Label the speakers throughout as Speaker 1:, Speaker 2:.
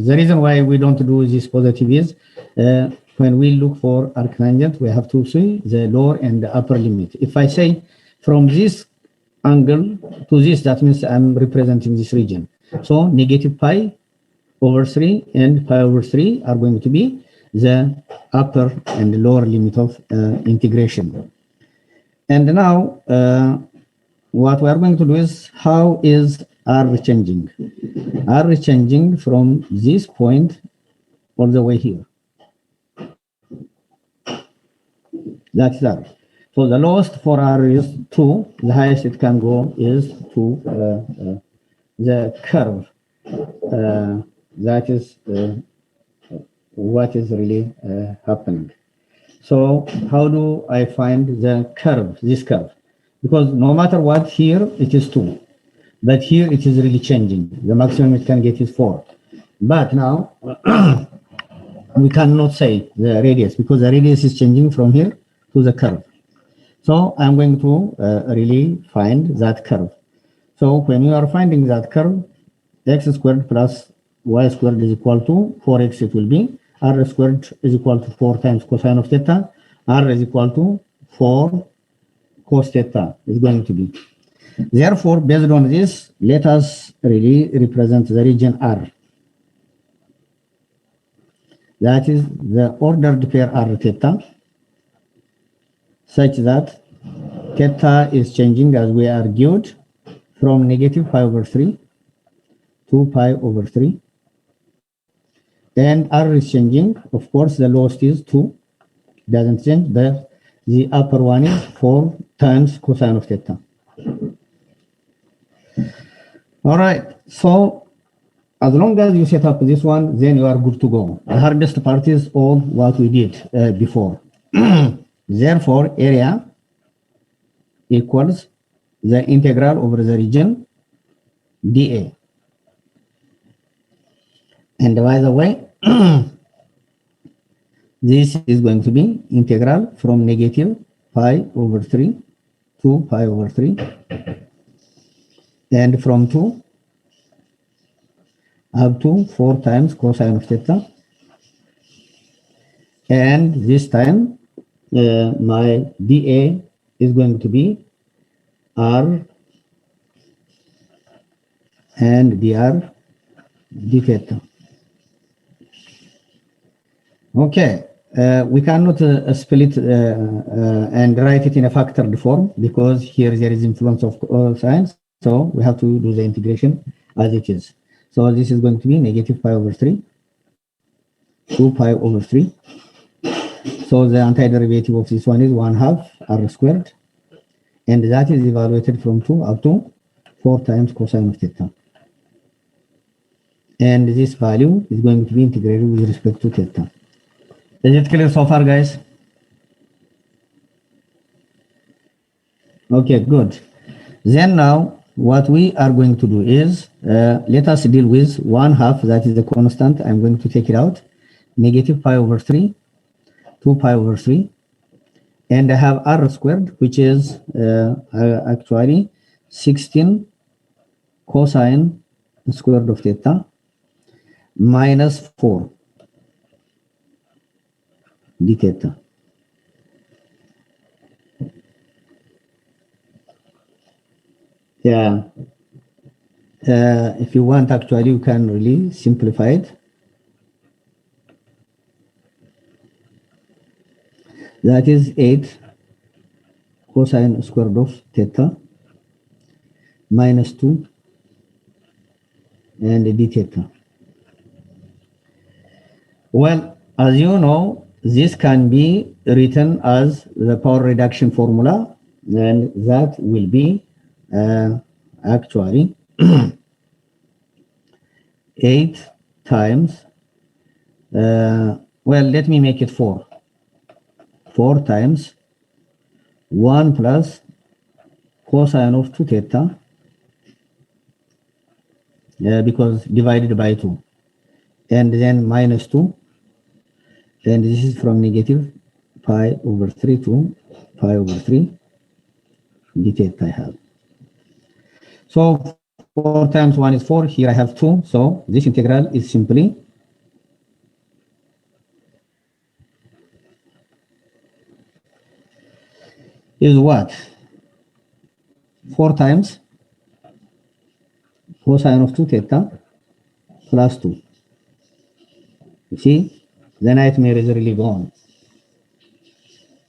Speaker 1: the reason why we don't do this positive is when we look for arctangent, we have to see the lower and the upper limit. If I say from this angle to this, that means I'm representing this region. So negative pi over 3 and pi over 3 are going to be the upper and lower limit of integration. And now what we are going to do is, how is R changing? R changing from this point all the way here. That's R. So the lowest for R is 2. The highest it can go is to the curve. That is what is really happening. So how do I find the curve, this curve? Because no matter what, here it is 2. But here it is really changing. The maximum it can get is 4. But now we cannot say the radius, because the radius is changing from here to the curve. So I'm going to really find that curve. So when you are finding that curve, x squared plus y squared is equal to 4x it will be. R squared is equal to 4 times cosine of theta. R is equal to 4 cos theta is going to be. Therefore, based on this, let us really represent the region R. That is the ordered pair R theta, such that theta is changing, as we argued, from negative pi over 3 to pi over 3. And R is changing. Of course, the lowest is 2. Doesn't change, but the upper one is 4 times cosine of theta. All right, so as long as you set up this one, then you are good to go. The hardest part is all what we did before. Therefore, area equals the integral over the region dA. And by the way, this is going to be integral from negative pi over 3 to pi over 3. And from 2 up to 4 times cosine of theta. And this time, my dA is going to be R and dr d theta. Okay, we cannot split and write it in a factored form, because here there is influence of cosines. So we have to do the integration as it is. So this is going to be negative pi over 3 to pi over 3. So the antiderivative of this one is 1/2 R squared. And that is evaluated from 2 up to 4 times cosine of theta. And this value is going to be integrated with respect to theta. Is it clear so far, guys? Okay, good. Then now, what we are going to do is, let us deal with 1/2, that is the constant. I'm going to take it out. Negative pi over 3 to pi over 3. And I have R squared, which is actually 16 cosine squared of theta minus 4 d theta. Yeah. If you want, actually, you can really simplify it. That is 8 cosine squared of theta minus 2 and d theta. Well, as you know, this can be written as the power reduction formula, and that will be actually 8 times, well, let me make it 4. 4 times 1 plus cosine of 2 theta, because divided by 2, and then minus 2, and this is from negative pi over 3 to pi over 3 d theta I have. So 4 times 1 is 4. Here I have 2. So this integral is simply is what? 4 times cosine of 2 theta plus 2. You see, the nightmare is really gone.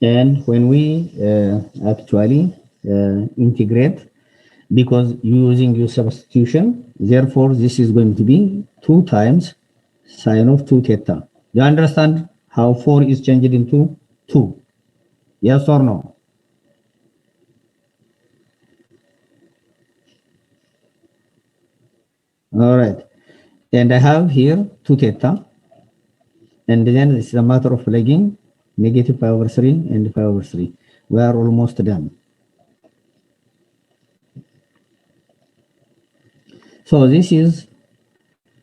Speaker 1: And when we actually integrate, because using your substitution, therefore this is going to be 2 times sine of 2 theta. You understand how 4 is changed into 2? Yes or no? All right. And I have here 2 theta. And then it's a matter of plugging negative pi over 3 and pi over 3. We are almost done. So this is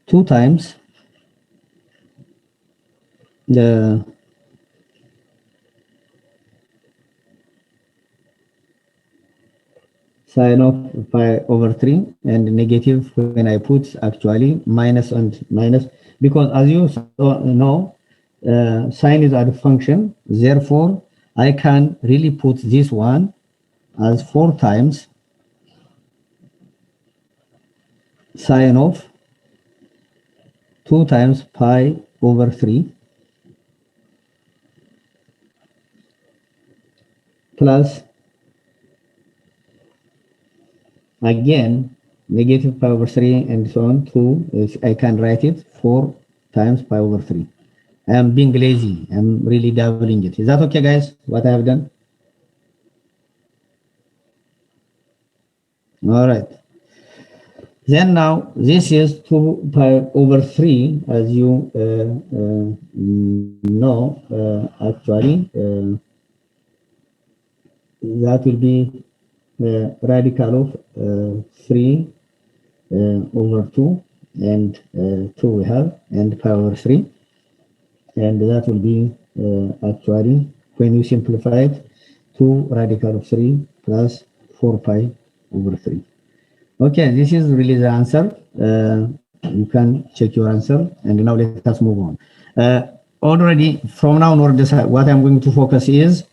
Speaker 1: 2 times the sine of pi over 3 and negative when I put actually minus and minus, because as you know, sine is a function. Therefore, I can really put this one as 4 times sine of 2 times pi over 3 plus again negative pi over 3 and so on. 2 I can write it 4 times pi over 3. I am being lazy. I'm really doubling it. Is that okay, guys? What I have done? All right. Then now this is 2 pi over 3, as you know, actually, that will be radical of 3 over 2, and 2 we have, and pi over 3. And that will be actually, when you simplify it, 2 radical of 3 plus 4 pi over 3. Okay, this is really the answer. You can check your answer, and now let us move on. Already, from now onwards, what I'm going to focus is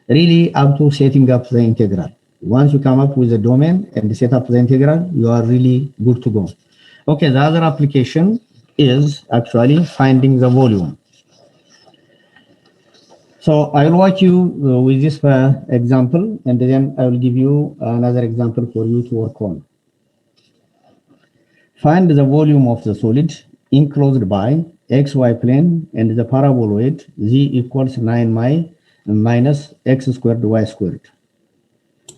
Speaker 1: really up to setting up the integral. Once you come up with the domain and set up the integral, you are really good to go. Okay, the other application is actually finding the volume. So I will walk you with this example, and then I will give you another example for you to work on. Find the volume of the solid enclosed by xy plane and the paraboloid z equals 9 minus x squared y squared.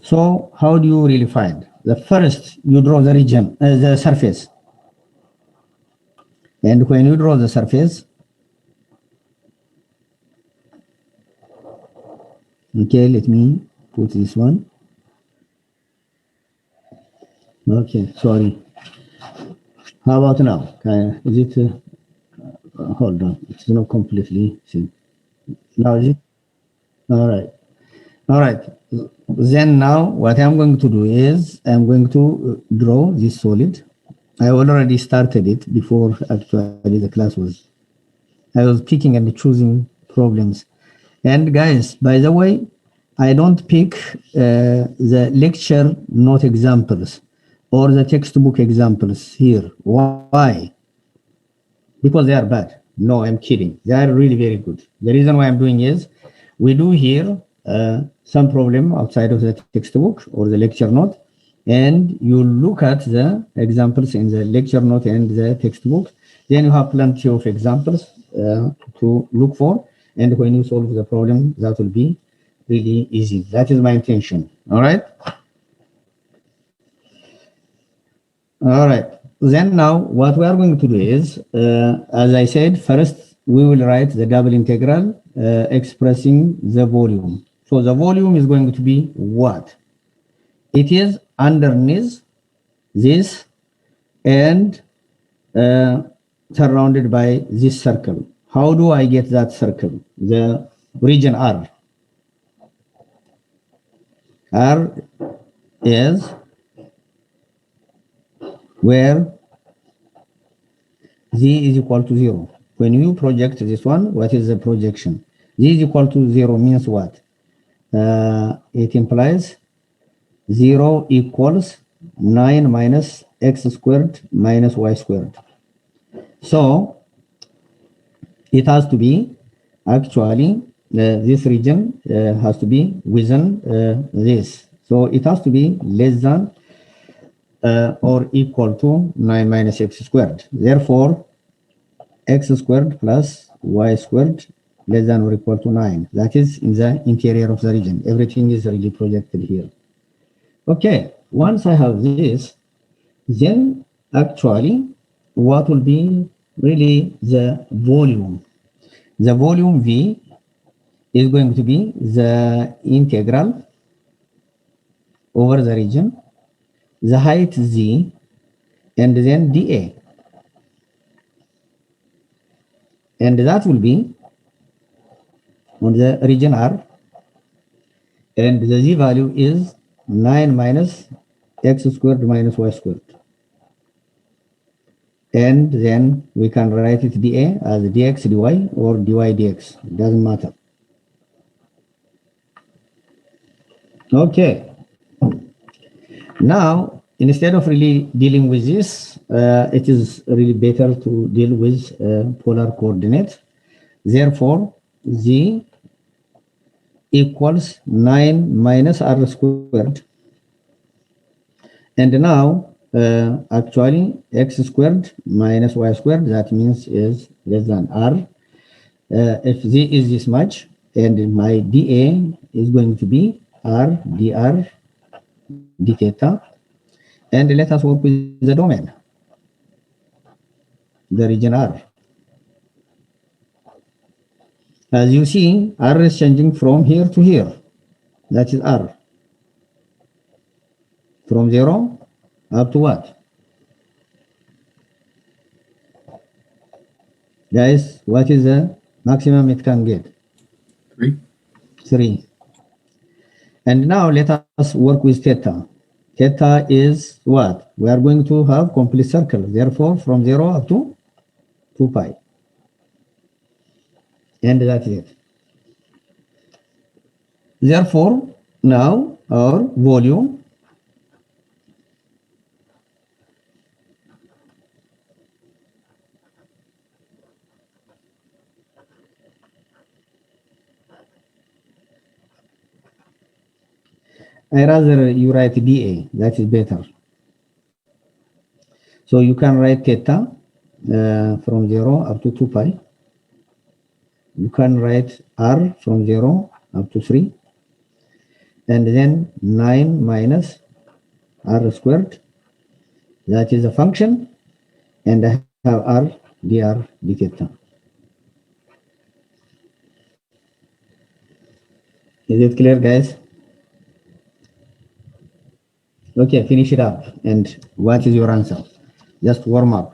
Speaker 1: So how do you really find? The first, you draw the region, the surface. And when you draw the surface, okay, let me put this one. Okay, sorry. How about now? Is it, hold on, it's not completely seen. Now is it? All right. All right. Then now what I'm going to do is I'm going to draw this solid. I already started it before actually the class was. I was picking and choosing problems. And guys, by the way, I don't pick the lecture note examples or the textbook examples here. Why? Because they are bad. No, I'm kidding. They are really very good. The reason why I'm doing is we do here some problem outside of the textbook or the lecture note, and you look at the examples in the lecture note and the textbook. Then you have plenty of examples to look for, and when you solve the problem, that will be really easy. That is my intention. All right. All right. Then now what we are going to do is, as I said, first we will write the double integral expressing the volume. So the volume is going to be what? It is underneath this and surrounded by this circle. How do I get that circle? The region R. R is where z is equal to 0. When you project this one, what is the projection? Z is equal to 0 means what? It implies 0 equals 9 minus x squared minus y squared. So it has to be actually this region has to be within this. So it has to be less than or equal to 9 minus x squared. Therefore, x squared plus y squared less than or equal to 9. That is in the interior of the region. Everything is really projected here. Okay, once I have this, then actually what will be really the volume? The volume V is going to be the integral over the region, the height Z, and then dA. And that will be on the region R, and the Z value is 9 minus x squared minus y squared. And then we can write it dA as dx dy or dy dx. It doesn't matter. Okay. Now, instead of really dealing with this, it is really better to deal with polar coordinates. Therefore, z equals 9 minus r squared. And now, actually, x squared minus y squared, that means is less than r. If z is this much, and my dA is going to be r dr d theta. And let us work with the domain, the region R. As you see, R is changing from here to here. That is R. From 0 up to what? Guys, what is the maximum it can get?
Speaker 2: 3.
Speaker 1: 3. And now let us work with theta. Theta is what? We are going to have complete circle. Therefore, from 0 up to 2 pi. And that's it. Therefore, now our volume I rather you write dA, that is better. So you can write theta from 0 up to 2 pi. You can write r from 0 up to 3. And then 9 minus r squared. That is a function. And I have r dr d theta. Is it clear, guys? Okay, finish it up. And what is your answer? Just warm up.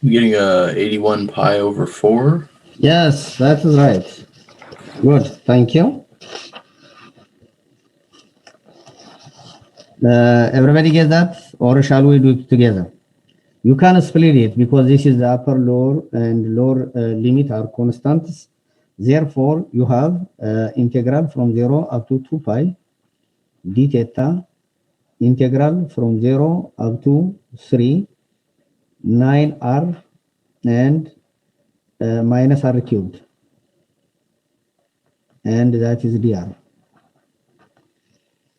Speaker 2: I'm getting 81 pi over 4.
Speaker 1: Yes, that is right. Good, thank you. Everybody get that? Or shall we do it together? You can split it because this is the upper, lower, and lower limit are constants. Therefore, you have integral from 0 up to 2 pi d theta, integral from 0 up to 3, 9r, and minus r cubed. And that is dr.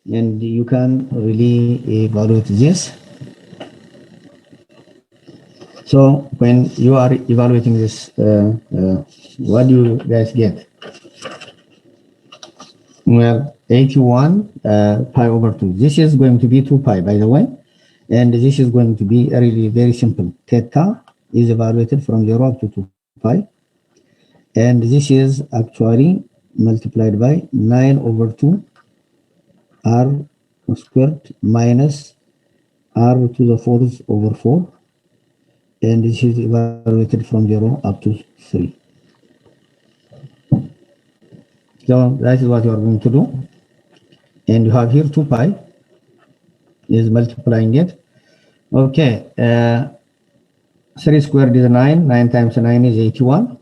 Speaker 1: And you can really evaluate this. So when you are evaluating this, what do you guys get? Well, 81 pi over 2. This is going to be 2 pi, by the way. And this is going to be really very simple. Theta is evaluated from 0 up to 2 pi. And this is actually multiplied by 9 over 2 r squared minus r to the 4th over 4. And this is evaluated from 0 up to 3. So that is what you are going to do. And you have here 2 pi is multiplying it. Okay, 3 squared is 9. 9 times 9 is 81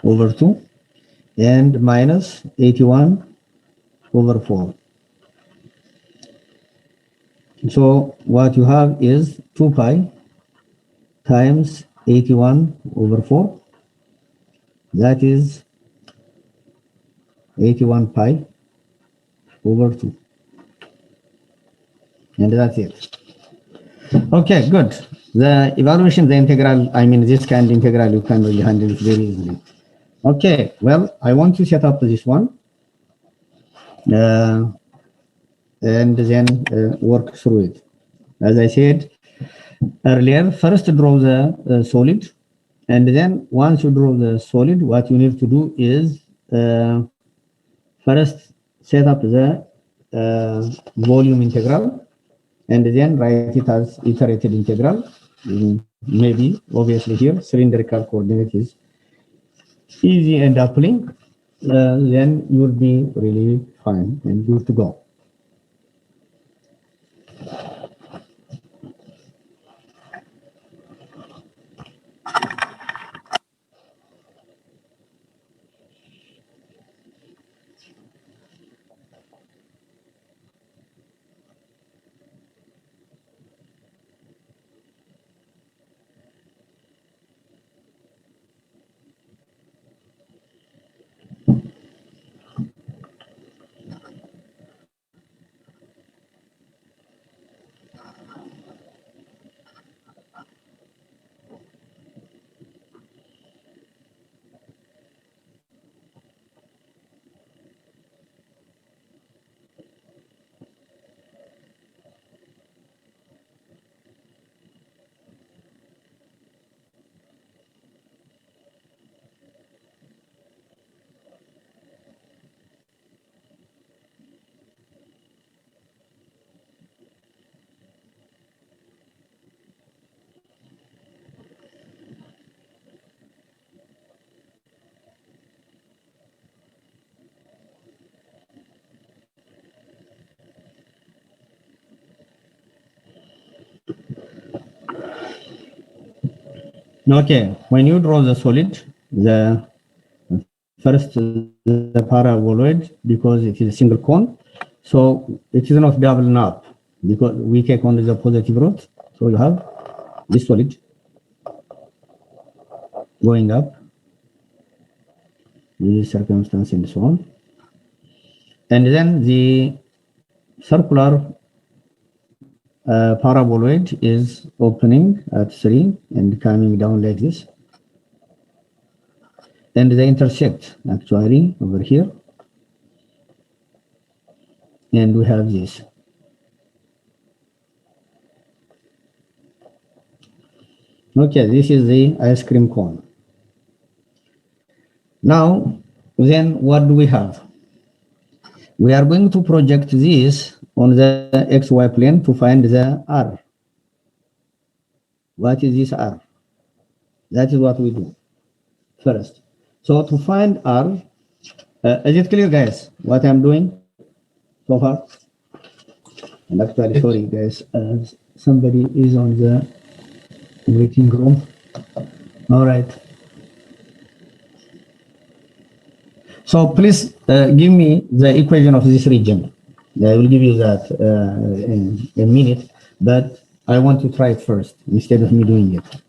Speaker 1: over 2. And minus 81 over 4. So what you have is 2 pi times 81 over 4. That is 81 pi over 2. And that's it. Okay, good. The evaluation, the integral, I mean, this kind of integral, you can really handle it very easily. Okay, well, I want to set up this one. And then work through it. As I said earlier, first draw the solid. And then once you draw the solid, what you need to do is first set up the volume integral, and then write it as iterated integral. Maybe, obviously here, cylindrical coordinate is easy and uplink. Then you will be really fine and good to go. Okay, when you draw the solid, the first the paraboloid, because it is a single cone, so it is not doubling up because we take only the positive root. So you have this solid going up with this circumstance and so on. And then the circular paraboloid is opening at 3 and coming down like this. And they intersect actually over here. And we have this. Okay, this is the ice cream cone. Now, then what do we have? We are going to project this on the XY plane to find the R. what is this R? That is what we do first. So to find R, is it clear, guys, what I'm doing so far? And actually, sorry, guys, somebody is on the waiting room. All right. So please give me the equation of this region. I will give you that in a minute, but I want to try it first instead of me doing it.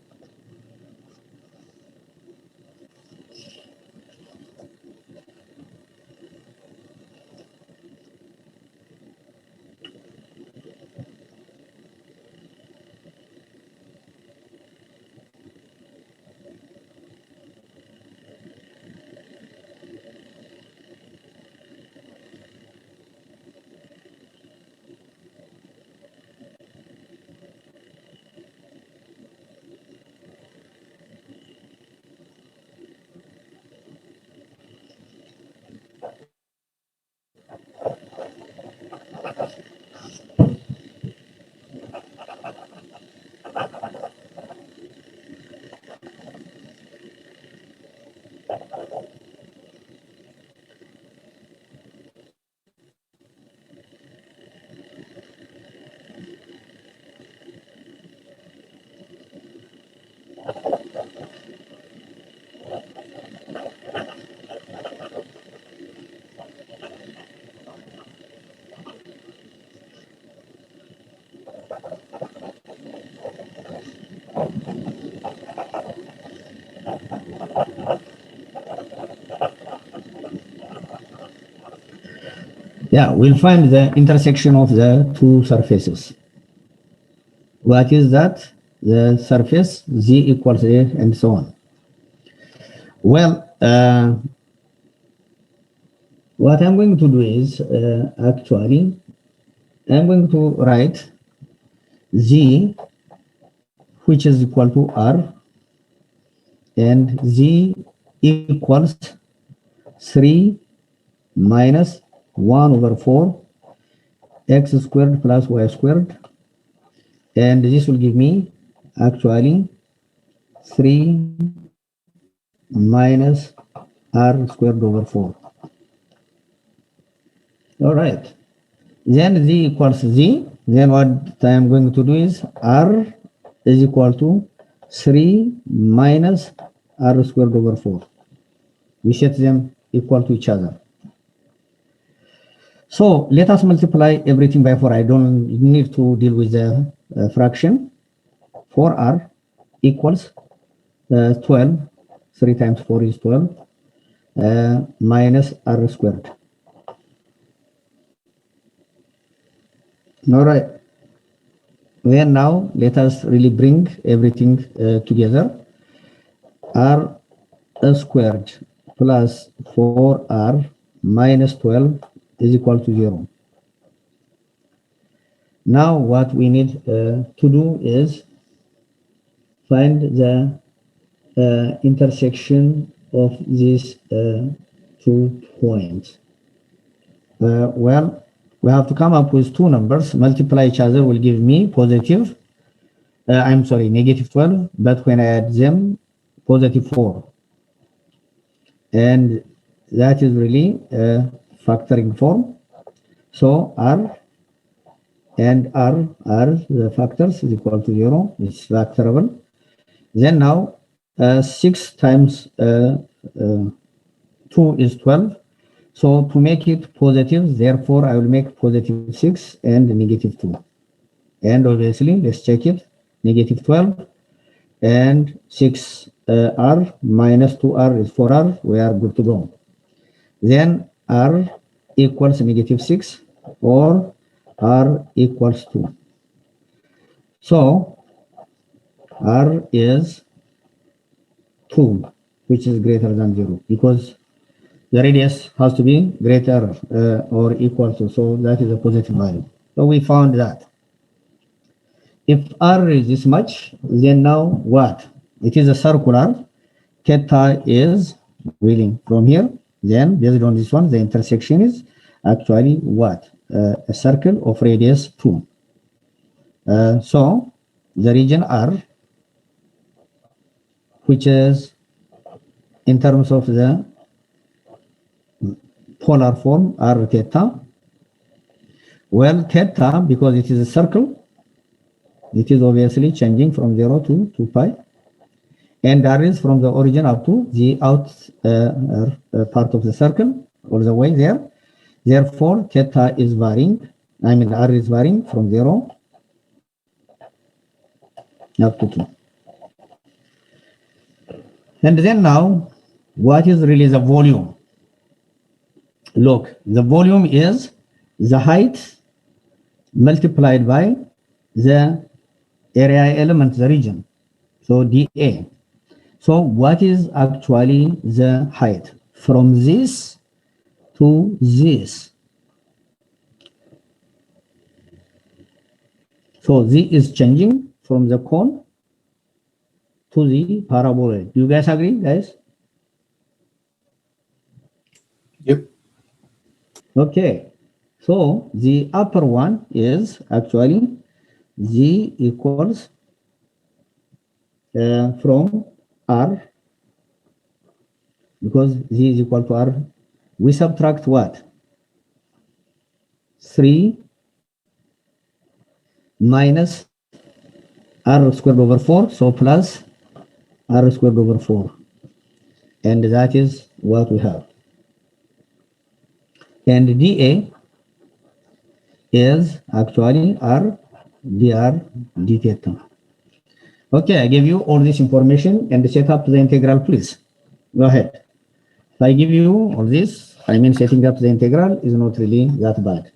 Speaker 1: Yeah, we'll find the intersection of the two surfaces. What is that? The surface Z equals A and so on. Well, what I'm going to do is actually, I'm going to write Z, which is equal to R, and Z equals 3 minus 1 over 4 x squared plus y squared, and this will give me actually 3 minus r squared over 4. All right, then Z equals Z. Then what I'm going to do is R is equal to 3 minus r squared over 4. We set them equal to each other. So let us multiply everything by 4. I don't need to deal with the fraction. 4r equals 12. 3 times 4 is 12 minus r squared. All right. Then now let us really bring everything together. R squared plus 4r minus 12 is equal to 0. Now what we need to do is find the intersection of these 2 points. Well, we have to come up with 2 numbers, multiply each other will give me positive, I'm sorry, negative 12, but when I add them, positive 4. And that is really factoring form. So R and R are the factors is equal to 0. It's factorable. Then now 6 times 2 is 12. So to make it positive, therefore I will make positive 6 and negative 2. And obviously, let's check it. Negative 12 and 6r minus 2r is 4r. We are good to go. Then r equals negative 6 or r equals 2. So r is 2, which is greater than 0, because the radius has to be greater or equal to, so that is a positive value. So we found that. If r is this much, then now what? It is a circular. Theta is really from here. Then based on this one, the intersection is actually what? A circle of radius 2. So the region R which is in terms of the polar form r theta. Well, theta, because it is a circle, it is obviously changing from 0 to 2 pi. And r is from the origin up to the out part of the circle, all the way there. Therefore, theta is varying. I mean, r is varying from 0 up to 2. And then now, what is really the volume? Look, the volume is the height multiplied by the area element, the region. So dA. So what is actually the height from this to this? So Z is changing from the cone to the paraboloid. Do you guys agree, guys?
Speaker 2: Yep.
Speaker 1: Okay. So the upper one is actually Z equals from R, because Z is equal to R. We subtract what? 3 minus R squared over 4, so plus R squared over 4. And that is what we have. And dA is actually R dr d theta. Okay, I give you all this information and set up the integral, please. Go ahead. If I give you all this, I mean setting up the integral is not really that bad.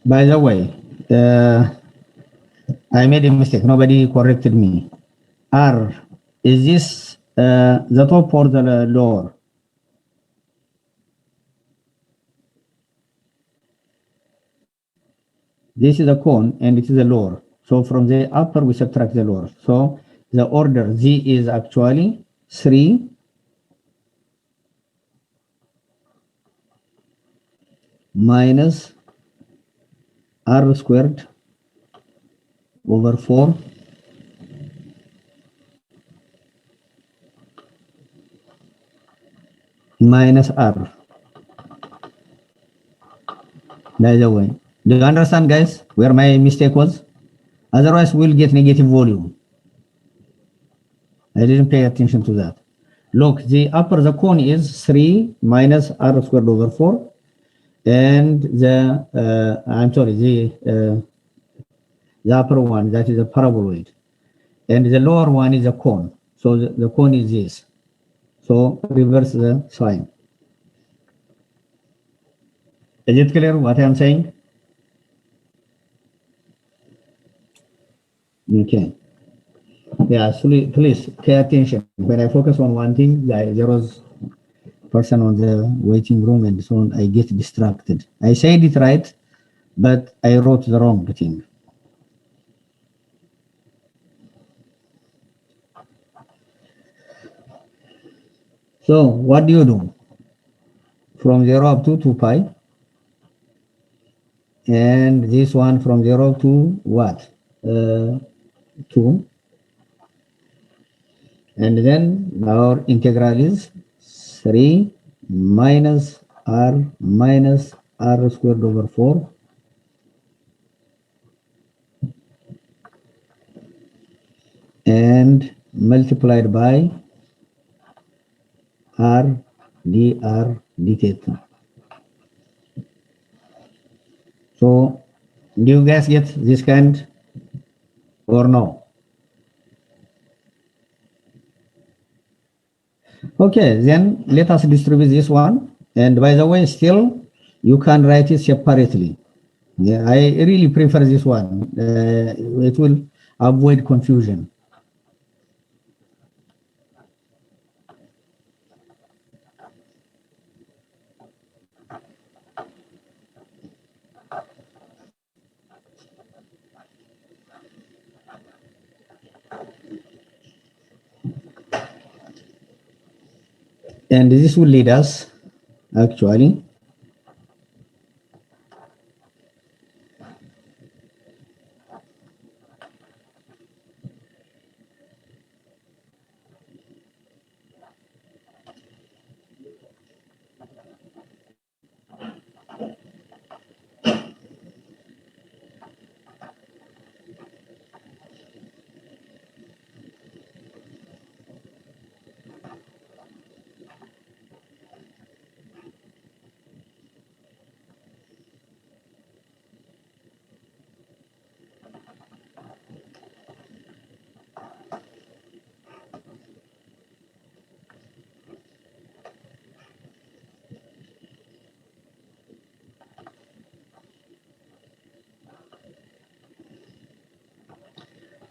Speaker 1: By the way, I made a mistake. Nobody corrected me. R, is this the top or the lower? This is a cone and it is a lower. So from the upper, we subtract the lower. So the order Z is actually 3 minus R squared over 4 minus R. By the way, do you understand, guys, where my mistake was? Otherwise, we'll get negative volume. I didn't pay attention to that. Look, the cone is 3 minus R squared over 4. And the, the upper one, that is a paraboloid. And the lower one is a cone. So the cone is this. So reverse the sign. Is it clear what I am saying? Okay. Yeah, so please pay attention. When I focus on one thing, there was person on the waiting room and so on, I get distracted. I said it right, but I wrote the wrong thing. So what do you do? From 0 up to 2 pi. And this one from 0 to what? 2. And then our integral is 3 minus r squared over 4 and multiplied by r dr d theta. So do you guys get this kind or no? Okay, then let us distribute this one. And by the way, still you can write it separately. Yeah, I really prefer this one. It will avoid confusion. And this will lead us actually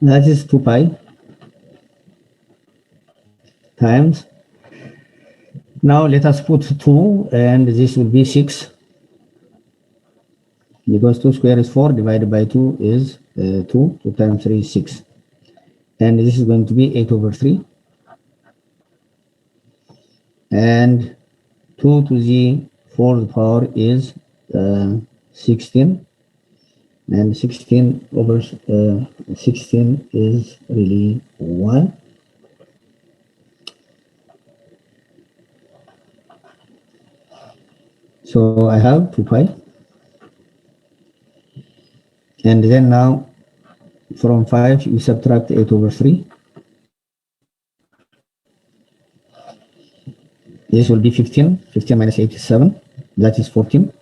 Speaker 1: that is 2 pi times. Now let us put 2 and this will be 6 because 2 square is 4 divided by 2 is 2. 2 times 3 is 6. And this is going to be 8 over 3. And 2 to the 4th power is 16. And 16 over 16 is really 1. So I have 2 pi. And then now from 5 we subtract 8 over 3. This will be 15. 15 minus 8 is 7. That is 14.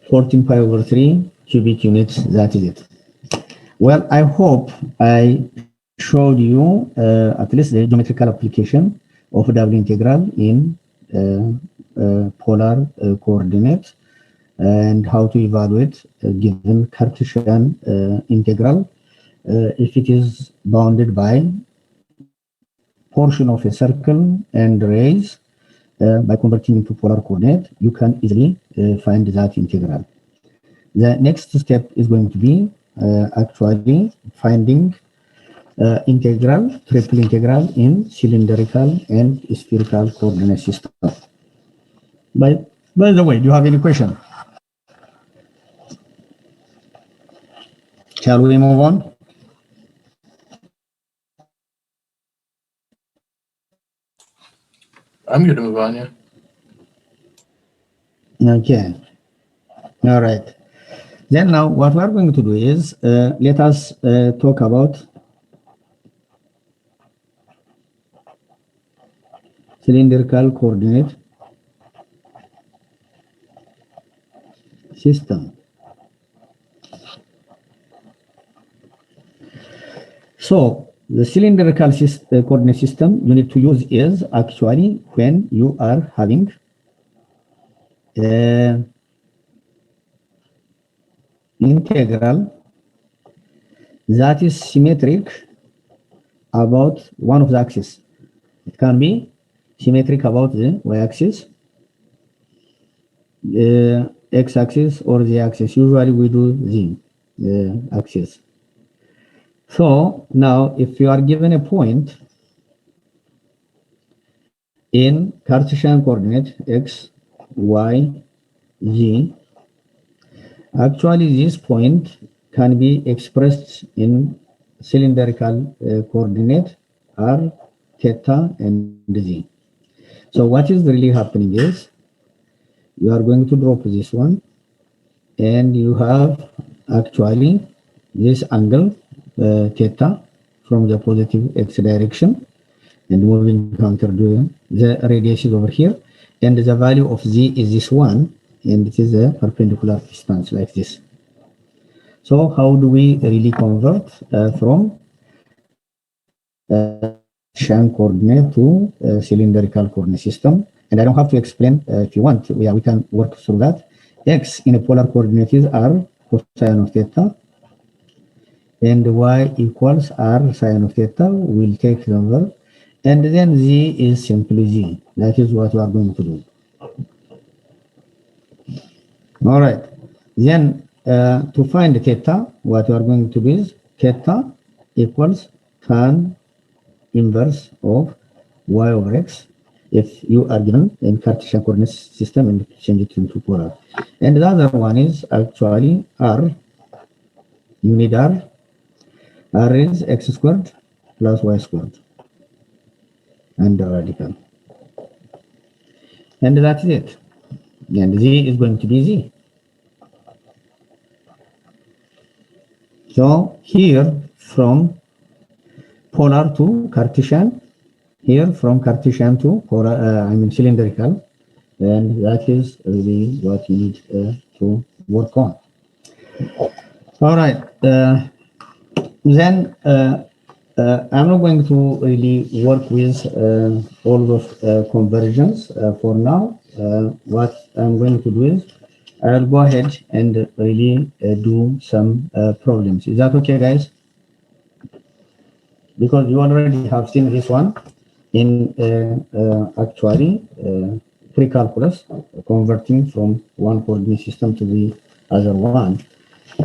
Speaker 1: 14 pi over 3 cubic units, that is it. Well, I hope I showed you at least the geometrical application of double integral in polar coordinates and how to evaluate a given Cartesian integral if it is bounded by portion of a circle and rays. By converting into polar coordinate, you can easily find that integral. The next step is going to be actually finding integral, triple integral in cylindrical and spherical coordinate system. By the way, do you have any question? Shall we move on?
Speaker 2: I'm good to move on, yeah.
Speaker 1: Okay. All right. Then now what we are going to do is let us talk about cylindrical coordinate system. So the cylindrical coordinate system you need to use is actually when you are having integral that is symmetric about one of the axes. It can be symmetric about the y-axis, x-axis, or the axis. Usually we do the axis. So now if you are given a point in Cartesian coordinate x, y, z, actually this point can be expressed in cylindrical coordinate are theta and z. So what is really happening is you are going to drop this one, and you have actually this angle theta from the positive x direction, and moving counter to the radius is over here, and the value of z is this one, and it is a perpendicular distance like this. So how do we really convert from Cartesian coordinate to cylindrical coordinate system? And I don't have to explain. If you want, we can work through that. X in a polar coordinate is r cosine of theta, and y equals r sine of theta. We'll take the number, and then z is simply z. That is what we are going to do. All right. Then to find theta, what we are going to do is theta equals tan inverse of y over x if you are given in Cartesian coordinate system and change it into polar. And the other one is actually r. You need r. R is x squared plus y squared and the radical. And that's it. And z is going to be z. So here from polar to Cartesian, here from Cartesian to polar, cylindrical, and that is really what you need to work on. All right. Then I'm not going to really work with all those conversions for now. What I'm going to do is I'll go ahead and really do some problems. Is that okay, guys? Because you already have seen this one in actually pre-calculus, converting from one coordinate system to the other one.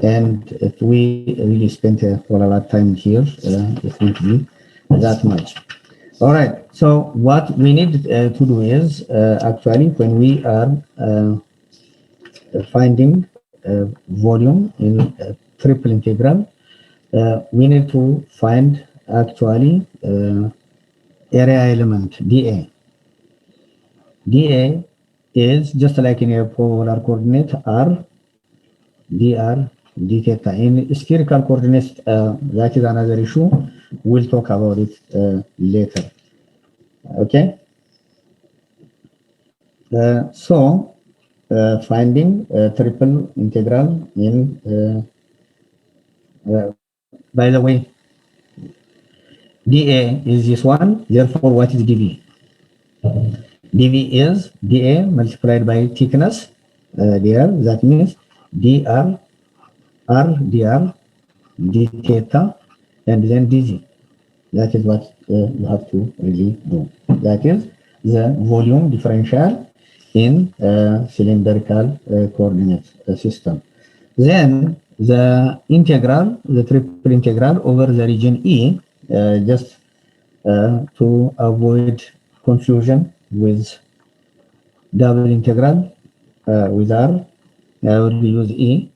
Speaker 1: And if we really spent a whole lot of time here, it won't be that much. All right. So what we need to do is actually when we are finding volume in triple integral, we need to find actually area element dA. dA is just like in a polar coordinate r dr d theta. In spherical coordinates, that is another issue. We'll talk about it later. Okay. So finding triple integral in by the way, dA is this one, therefore what is dV? dV is dA multiplied by thickness dr, that means dr r dr d theta and then dz. That is what you have to really do. That is the volume differential in cylindrical coordinate system. Then the integral, the triple integral over the region E, just to avoid confusion with double integral with R, I will use E.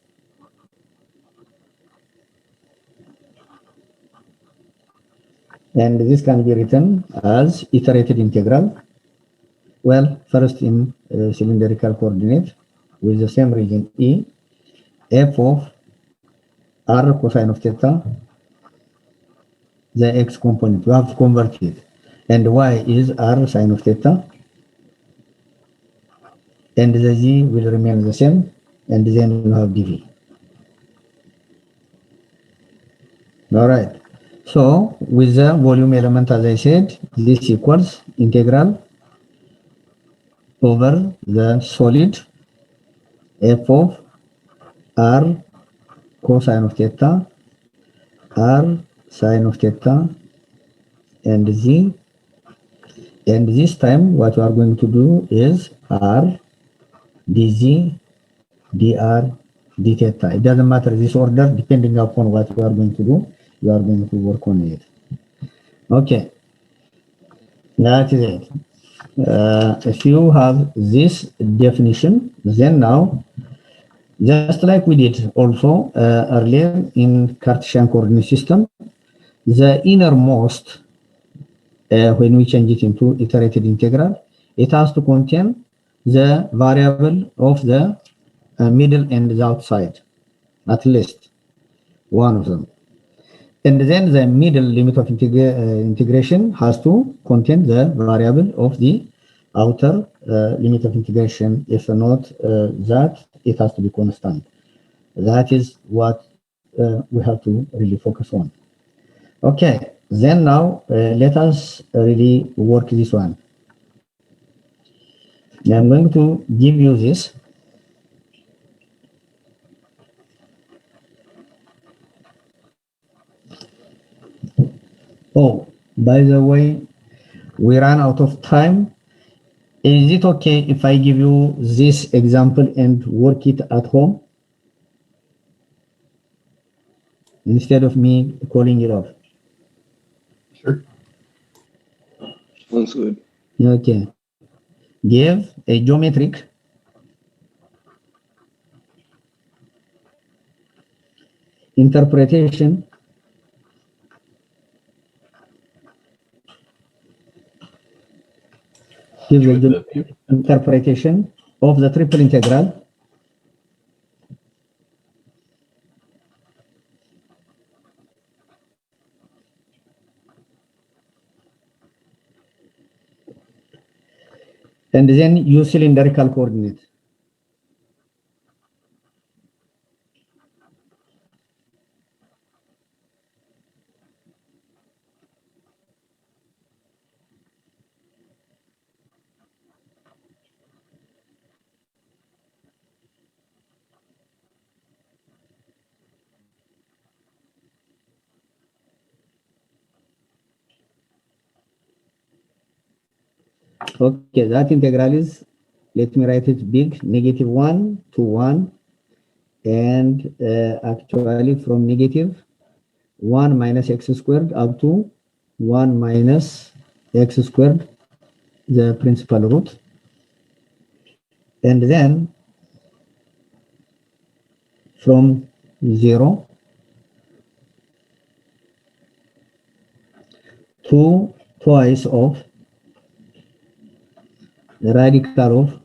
Speaker 1: And this can be written as iterated integral. Well, first in cylindrical coordinate with the same region E, f of r cosine of theta, the x component, we have to convert it, and y is r sine of theta, and the z will remain the same, and then we have dv. All right. So with the volume element, as I said, this equals integral over the solid f of r cosine of theta, r sine of theta, and z. And this time what we are going to do is r dz dr d theta. It doesn't matter this order, depending upon what we are going to do. We are going to work on it. Okay, that is it. If you have this definition, then now, just like we did also earlier in Cartesian coordinate system, the innermost, when we change it into iterated integral, it has to contain the variable of the middle and the outside, at least one of them. And then the middle limit of integration has to contain the variable of the outer limit of integration. If not that, it has to be constant. That is what we have to really focus on. Okay, then now let us really work this one. Now I'm going to give you this. Oh, by the way, we ran out of time. Is it okay if I give you this example and work it at home instead of me calling it off?
Speaker 2: Sure.
Speaker 3: Sounds good.
Speaker 1: Okay. Give a geometric interpretation interpretation of the triple integral and then use cylindrical coordinate. Okay, that integral is, let me write it big, -1 to 1, and actually from -1 minus x squared up to 1 minus x squared, the principal root. And then from 0 to twice of the radical of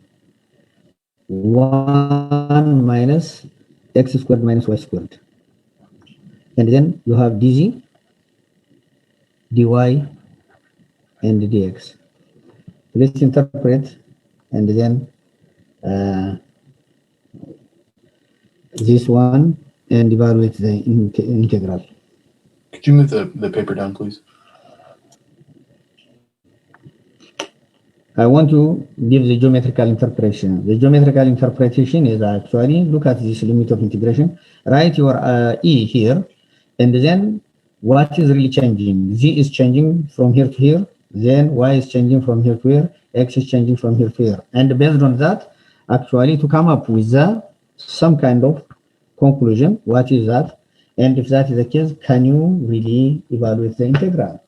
Speaker 1: 1 minus x squared minus y squared. And then you have dz, dy, and dx. Let's interpret and then this one and evaluate the integral.
Speaker 2: Could you move the paper down, please?
Speaker 1: I want to give the geometrical interpretation. The geometrical interpretation is actually, look at this limit of integration, write your E here, and then what is really changing? Z is changing from here to here, then Y is changing from here to here, X is changing from here to here. And based on that, actually to come up with some kind of conclusion, what is that? And if that is the case, can you really evaluate the integral?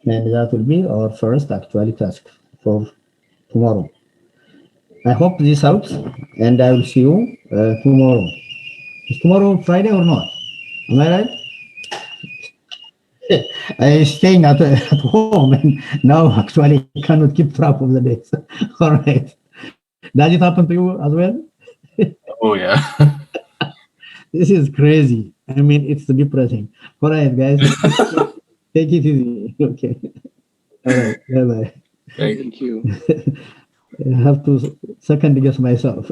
Speaker 1: And that will be our first actually task for tomorrow. I hope this helps, and I will see you tomorrow. Is tomorrow Friday or not? Am I right? I'm staying at home, and now actually cannot keep track of the days. All right. Does it happen to you as well?
Speaker 2: Oh, yeah.
Speaker 1: This is crazy. I mean, it's depressing. All right, guys. Take it easy. Okay. All right. Bye-bye.
Speaker 2: Thank you.
Speaker 3: Thank you.
Speaker 1: I have to second guess myself.